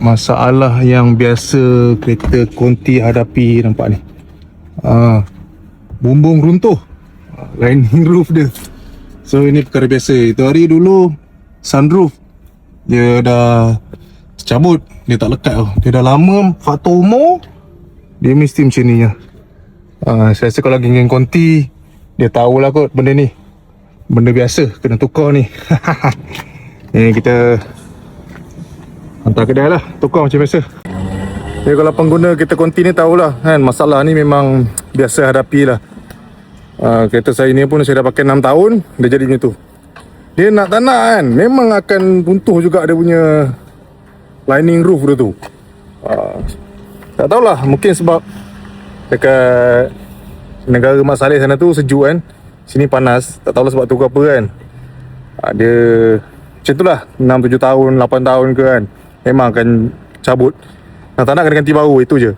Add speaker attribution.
Speaker 1: Masalah yang biasa kereta konti hadapi, nampak ni. Bumbung runtuh, lining roof dia. So ini perkara biasa. Itu hari dulu sunroof dia dah tercabut, dia tak lekat tau. Dia dah lama, faktor umur dia mesti macam ni lah. Saya rasa kalau geng-geng konti dia tahulah kot benda ni, benda biasa kena tukar ni. Ni kita hantar kedai lah, tukar macam biasa. Jadi kalau pengguna kereta konti ni tahulah kan, masalah ni memang biasa hadapi lah. Kereta saya ni pun saya dah pakai 6 tahun, dia jadi macam tu. Dia nak tak nak kan, memang akan runtuh juga dia punya lining roof dia tu. Tak tahulah, mungkin sebab dekat negara Mak Saleh sana tu sejuk kan, sini panas. Tak tahulah sebab tu ke apa kan. Dia macam tu lah, 6-7 tahun, 8 tahun ke kan, memang akan cabut. Nak tak nak kena ganti baru, itu je.